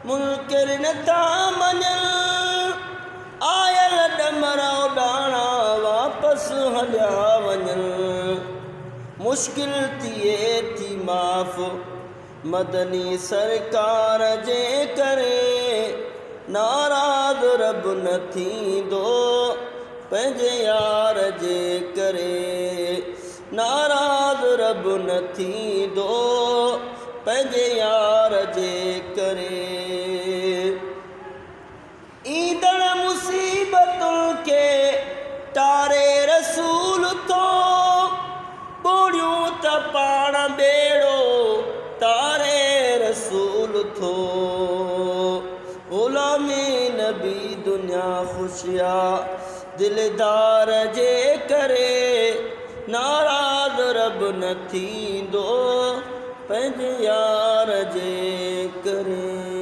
मुनकिर नथा मञनि आयल डमरा उॾाणा वापस हलिया वञनि। मुश्किल थिए थी माफ़ मदनी सरकार जे करे, नाराज़ रब न थींदो पंहिंजे यार जे करे, नाराज़ रब न थींदो पंहिंजे यार जे करे। ईंदड़ मुसीबतुनि खे टारे रसूल थो, ॿोड़ियूं त पाण ॿेड़ो तारे रसूल थो। ग़ुलामी नबी दुनिया ख़ुशिया दिलदार जे करे, नाराज़ रब न थींदो पंहिंजे यार जे करे।